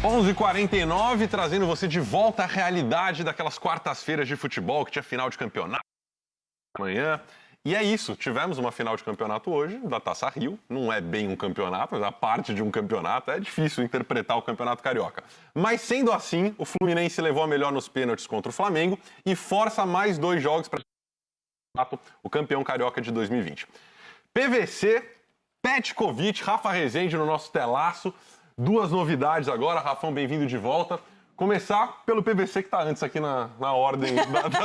11h49, trazendo você de volta à realidade daquelas quartas-feiras de futebol que tinha final de campeonato amanhã. E é isso, tivemos uma final de campeonato hoje, da Taça Rio. Não é bem um campeonato, mas a parte de um campeonato. É difícil interpretar o Campeonato Carioca. Mas sendo assim, o Fluminense levou a melhor nos pênaltis contra o Flamengo e força mais 2 jogos para o campeão carioca de 2020. PVC, Petkovic, Rafa Rezende no nosso telaço. 2 novidades agora. Rafão, bem-vindo de volta. Começar pelo PVC que está antes aqui na ordem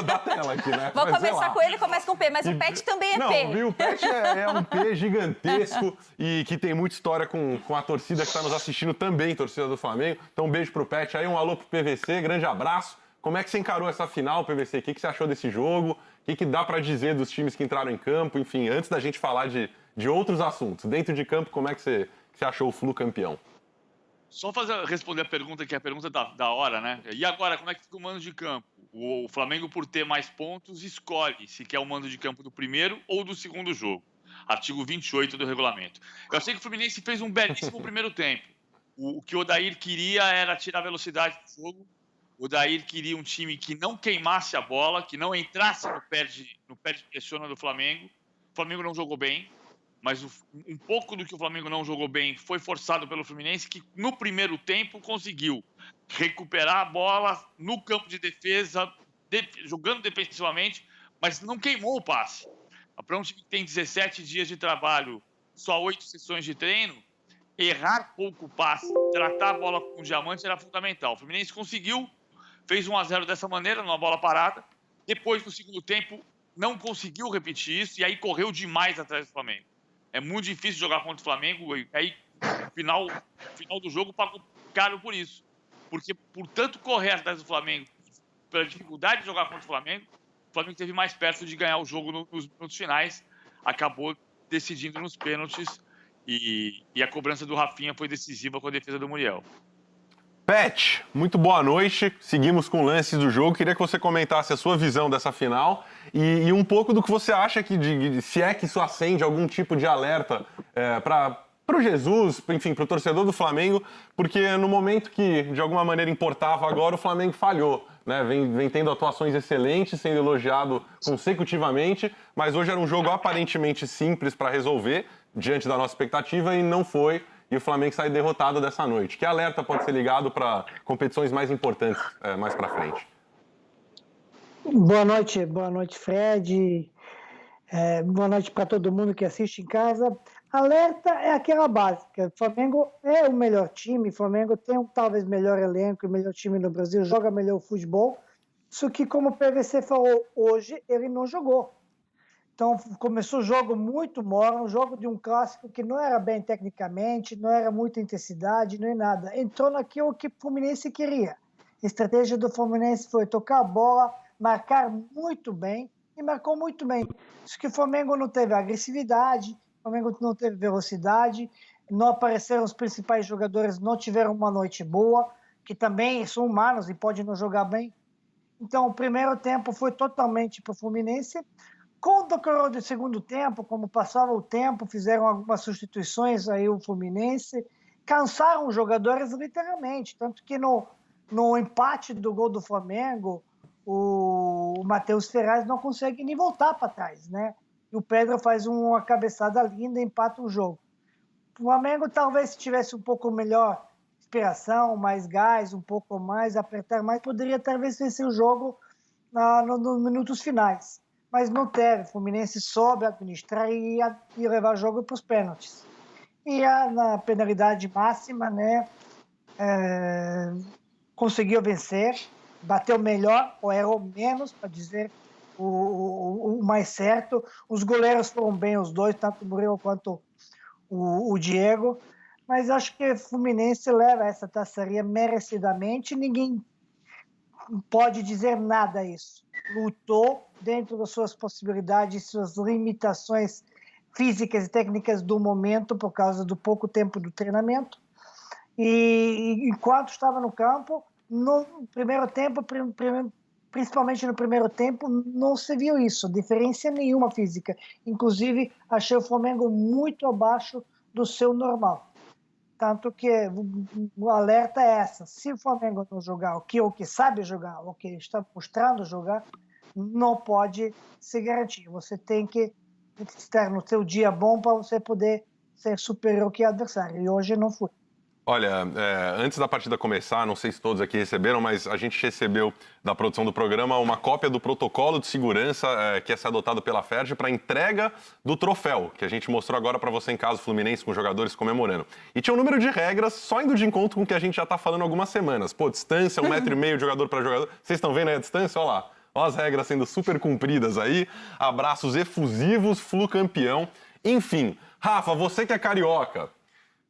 da tela aqui, né? Vou começar com ele, começa com o P, mas o Pet também é não, P. Viu? O Pet é um P gigantesco e que tem muita história com a torcida que está nos assistindo também, torcida do Flamengo. Então, um beijo pro Pet aí, um alô pro PVC, grande abraço. Como é que você encarou essa final, PVC? O que você achou desse jogo? O que dá para dizer dos times que entraram em campo? Enfim, antes da gente falar de outros assuntos. Dentro de campo, como é que você achou o Flu campeão? Só responder a pergunta, que é a pergunta da hora, né? E agora, como é que fica o mando de campo? O Flamengo, por ter mais pontos, escolhe se quer o mando de campo do primeiro ou do segundo jogo. Artigo 28 do regulamento. Eu sei que o Fluminense fez um belíssimo primeiro tempo. O que o Odair queria era tirar a velocidade do jogo. O Odair queria um time que não queimasse a bola, que não entrasse no pé de pressiona do Flamengo. O Flamengo não jogou bem. Mas um pouco do que o Flamengo não jogou bem foi forçado pelo Fluminense, que no primeiro tempo conseguiu recuperar a bola no campo de defesa, jogando defensivamente, mas não queimou o passe. Para um time que tem 17 dias de trabalho, só 8 sessões de treino, errar pouco o passe, tratar a bola com diamante era fundamental. O Fluminense conseguiu, fez 1-0 dessa maneira, numa bola parada. Depois, no segundo tempo, não conseguiu repetir isso e aí correu demais atrás do Flamengo. É muito difícil jogar contra o Flamengo, e aí, no final do jogo, pagou caro por isso. Porque, por tanto correr atrás do Flamengo, pela dificuldade de jogar contra o Flamengo esteve mais perto de ganhar o jogo nos minutos finais, acabou decidindo nos pênaltis, e a cobrança do Rafinha foi decisiva com a defesa do Muriel. Pet, muito boa noite. Seguimos com lances do jogo. Queria que você comentasse a sua visão dessa final e um pouco do que você acha que se é que isso acende algum tipo de alerta para o Jesus, enfim, para o torcedor do Flamengo, porque no momento que de alguma maneira importava agora, o Flamengo falhou, né? Vem tendo atuações excelentes, sendo elogiado consecutivamente, mas hoje era um jogo aparentemente simples para resolver diante da nossa expectativa e não foi. E o Flamengo sai derrotado dessa noite. Que alerta pode ser ligado para competições mais importantes mais para frente? Boa noite, Fred. Boa noite para todo mundo que assiste em casa. Alerta é aquela básica. O Flamengo é o melhor time, o Flamengo tem talvez melhor elenco, o melhor time no Brasil, joga melhor futebol. Isso que, como o PVC falou hoje, ele não jogou. Então, começou o jogo muito morno, um jogo de um clássico que não era bem tecnicamente, não era muita intensidade, não é nada. Entrou naquilo que o Fluminense queria. A estratégia do Fluminense foi tocar a bola, marcar muito bem, e marcou muito bem. Isso que o Flamengo não teve agressividade, o Flamengo não teve velocidade, não apareceram os principais jogadores, não tiveram uma noite boa, que também são humanos e podem não jogar bem. Então, o primeiro tempo foi totalmente para o Fluminense. Com o decorrer do segundo tempo, como passava o tempo, fizeram algumas substituições aí o Fluminense, cansaram os jogadores literalmente, tanto que no empate do gol do Flamengo, o Matheus Ferraz não consegue nem voltar para trás, né? E o Pedro faz uma cabeçada linda e empata o jogo. O Flamengo talvez se tivesse um pouco melhor inspiração, mais gás, um pouco mais, apertar mais, poderia talvez vencer o jogo nos minutos finais. Mas não teve. O Fluminense soube administrar e levar o jogo para os pênaltis. E na penalidade máxima, né, conseguiu vencer, bateu melhor ou errou menos, para dizer o mais certo. Os goleiros foram bem, os dois, tanto o Muriel quanto o Diego. Mas acho que o Fluminense leva essa taçaria merecidamente. Ninguém pode dizer nada a isso. Lutou dentro das suas possibilidades, suas limitações físicas e técnicas do momento, por causa do pouco tempo do treinamento. E enquanto estava no campo, no primeiro tempo, principalmente no primeiro tempo, não se viu isso, diferença nenhuma física. Inclusive, achei o Flamengo muito abaixo do seu normal. Tanto que o alerta é essa: se o Flamengo não jogar o que sabe jogar, o que está mostrando jogar, não pode se garantir. Você tem que estar no seu dia bom para você poder ser superior que o adversário. E hoje não foi. Olha, antes da partida começar, não sei se todos aqui receberam, mas a gente recebeu da produção do programa uma cópia do protocolo de segurança que ia ser adotado pela FERJ para entrega do troféu, que a gente mostrou agora para você em casa, Fluminense, com jogadores comemorando. E tinha um número de regras só indo de encontro com o que a gente já está falando há algumas semanas. Pô, distância, 1,5 metro de jogador para jogador. Vocês estão vendo aí a distância? Olha lá. Olha as regras sendo super cumpridas aí. Abraços efusivos, Flu campeão. Enfim, Rafa, você que é carioca,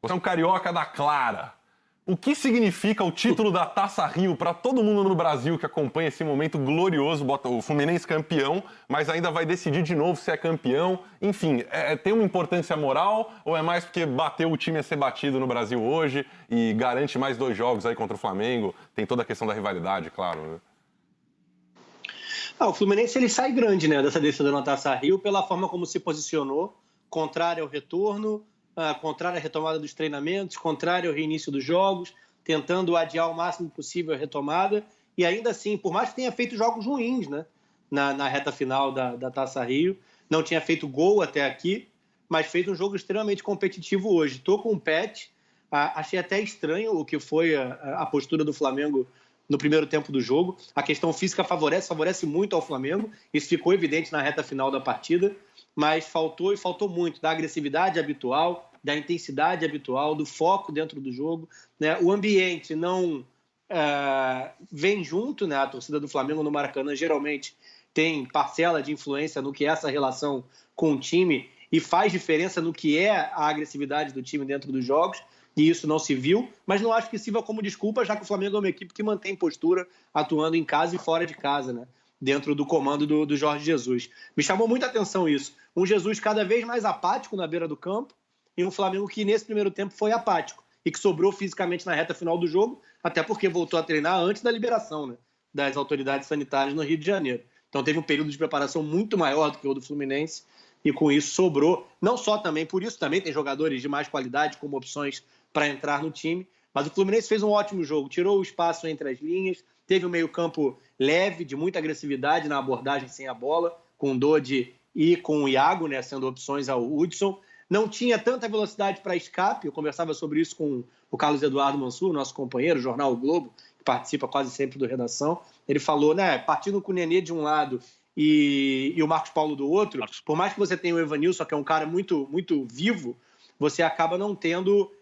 você é um carioca da Clara. O que significa o título da Taça Rio para todo mundo no Brasil que acompanha esse momento glorioso? Bota o Fluminense campeão, mas ainda vai decidir de novo se é campeão. Enfim, tem uma importância moral ou é mais porque bateu o time a ser batido no Brasil hoje e garante mais 2 jogos aí contra o Flamengo? Tem toda a questão da rivalidade, claro, né? O Fluminense ele sai grande, né, dessa decisão na Taça Rio pela forma como se posicionou, contrário ao retorno, contrário à retomada dos treinamentos, contrário ao reinício dos jogos, tentando adiar o máximo possível a retomada. E ainda assim, por mais que tenha feito jogos ruins, né, na reta final da Taça Rio, não tinha feito gol até aqui, mas fez um jogo extremamente competitivo hoje. Estou com o Pet, achei até estranho o que foi a postura do Flamengo no primeiro tempo do jogo. A questão física favorece muito ao Flamengo, isso ficou evidente na reta final da partida, mas faltou muito da agressividade habitual, da intensidade habitual, do foco dentro do jogo, né? O ambiente não vem junto, né? A torcida do Flamengo no Maracanã geralmente tem parcela de influência no que é essa relação com o time e faz diferença no que é a agressividade do time dentro dos jogos, e isso não se viu, mas não acho que sirva como desculpa, já que o Flamengo é uma equipe que mantém postura atuando em casa e fora de casa, né? Dentro do comando do Jorge Jesus. Me chamou muita atenção isso. Um Jesus cada vez mais apático na beira do campo e um Flamengo que nesse primeiro tempo foi apático e que sobrou fisicamente na reta final do jogo, até porque voltou a treinar antes da liberação, né, das autoridades sanitárias no Rio de Janeiro. Então teve um período de preparação muito maior do que o do Fluminense e com isso sobrou, não só também por isso, também tem jogadores de mais qualidade como opções para entrar no time, mas o Fluminense fez um ótimo jogo, tirou o espaço entre as linhas, teve um meio-campo leve, de muita agressividade na abordagem sem a bola, com o Dodi e com o Iago, né, sendo opções ao Hudson. Não tinha tanta velocidade para escape, eu conversava sobre isso com o Carlos Eduardo Mansur, nosso companheiro, jornal O Globo, que participa quase sempre do Redação. Ele falou, né, partindo com o Nenê de um lado e o Marcos Paulo do outro, por mais que você tenha o Evanilson, que é um cara muito, muito vivo, você acaba não tendo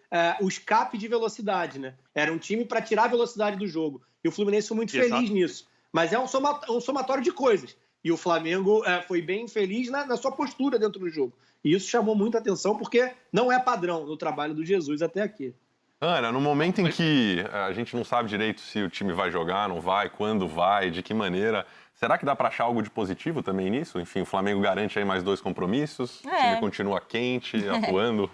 o escape de velocidade, né? Era um time para tirar a velocidade do jogo. E o Fluminense foi muito feliz nisso. Mas é um somatório de coisas. E o Flamengo foi bem feliz na sua postura dentro do jogo. E isso chamou muita atenção, porque não é padrão no trabalho do Jesus até aqui. Ana, no momento em que a gente não sabe direito se o time vai jogar, não vai, quando vai, de que maneira, será que dá para achar algo de positivo também nisso? Enfim, o Flamengo garante aí mais 2 compromissos, o time continua quente, atuando.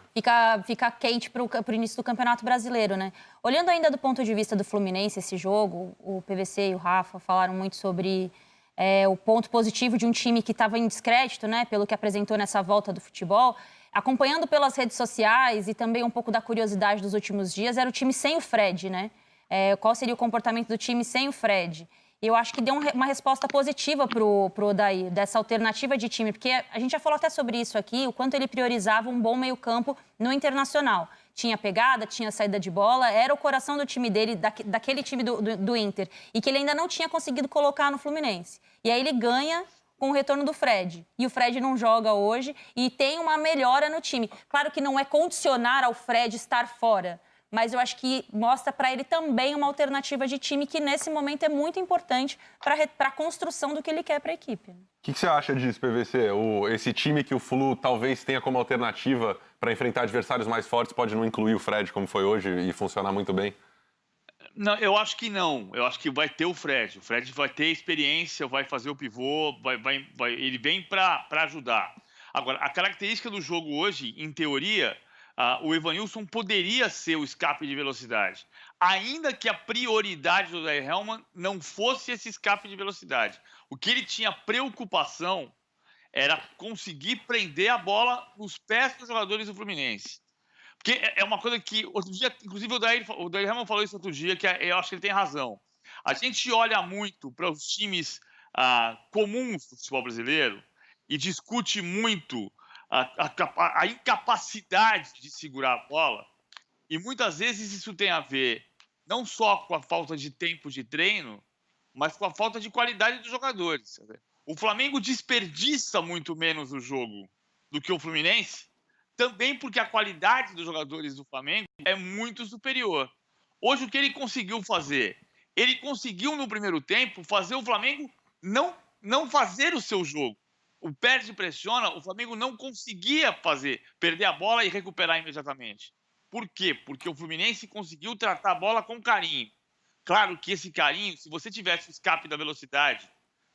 Fica quente para o início do Campeonato Brasileiro, né? Olhando ainda do ponto de vista do Fluminense, esse jogo, o PVC e o Rafa falaram muito sobre o ponto positivo de um time que estava em descrédito, né? Pelo que apresentou nessa volta do futebol. Acompanhando pelas redes sociais e também um pouco da curiosidade dos últimos dias, era o time sem o Fred, né? Qual seria o comportamento do time sem o Fred? E eu acho que deu uma resposta positiva pro Odair, dessa alternativa de time, porque a gente já falou até sobre isso aqui, o quanto ele priorizava um bom meio-campo no Internacional. Tinha pegada, tinha saída de bola, era o coração do time dele, daquele time do Inter, e que ele ainda não tinha conseguido colocar no Fluminense. E aí ele ganha com o retorno do Fred. E o Fred não joga hoje e tem uma melhora no time. Claro que não é condicionar ao Fred estar fora, mas eu acho que mostra para ele também uma alternativa de time que nesse momento é muito importante para a construção do que ele quer para a equipe. O que você acha disso, PVC? Esse time que o Flu talvez tenha como alternativa para enfrentar adversários mais fortes pode não incluir o Fred como foi hoje e funcionar muito bem? Não, eu acho que não. Eu acho que vai ter o Fred. O Fred vai ter experiência, vai fazer o pivô, ele vem para ajudar. Agora, a característica do jogo hoje, em teoria, o Evanilson poderia ser o escape de velocidade, ainda que a prioridade do Odair Hellmann não fosse esse escape de velocidade. O que ele tinha preocupação era conseguir prender a bola nos pés dos jogadores do Fluminense. Porque é uma coisa que, outro dia, inclusive o Dair Helman falou isso outro dia, que eu acho que ele tem razão. A gente olha muito para os times comuns do futebol brasileiro e discute muito a incapacidade de segurar a bola, e muitas vezes isso tem a ver não só com a falta de tempo de treino, mas com a falta de qualidade dos jogadores. O Flamengo desperdiça muito menos o jogo do que o Fluminense, também porque a qualidade dos jogadores do Flamengo é muito superior. Hoje, o que ele conseguiu fazer? Ele conseguiu, no primeiro tempo, fazer o Flamengo não fazer o seu jogo. O perde e pressiona, o Flamengo não conseguia perder a bola e recuperar imediatamente. Por quê? Porque o Fluminense conseguiu tratar a bola com carinho. Claro que esse carinho, se você tivesse o escape da velocidade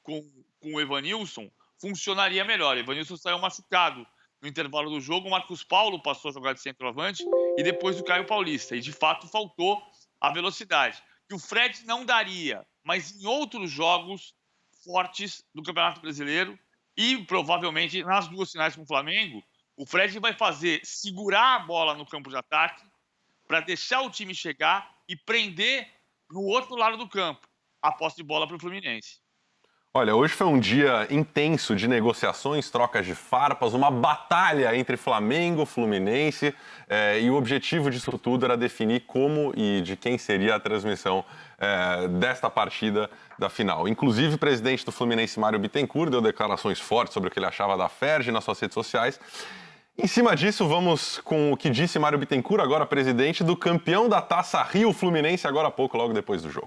com o Evanilson, funcionaria melhor. O Evanilson saiu machucado no intervalo do jogo, o Marcos Paulo passou a jogar de centroavante e depois o Caio Paulista. E, de fato, faltou a velocidade. Que o Fred não daria, mas em outros jogos fortes do Campeonato Brasileiro e, provavelmente, nas duas finais com o Flamengo, o Fred vai segurar a bola no campo de ataque para deixar o time chegar e prender no outro lado do campo a posse de bola para o Fluminense. Olha, hoje foi um dia intenso de negociações, trocas de farpas, uma batalha entre Flamengo e Fluminense, e o objetivo disso tudo era definir como e de quem seria a transmissão desta partida da final. Inclusive, o presidente do Fluminense, Mário Bittencourt, deu declarações fortes sobre o que ele achava da Ferdi nas suas redes sociais. Em cima disso, vamos com o que disse Mário Bittencourt, agora presidente do campeão da Taça Rio, Fluminense, agora há pouco, logo depois do jogo.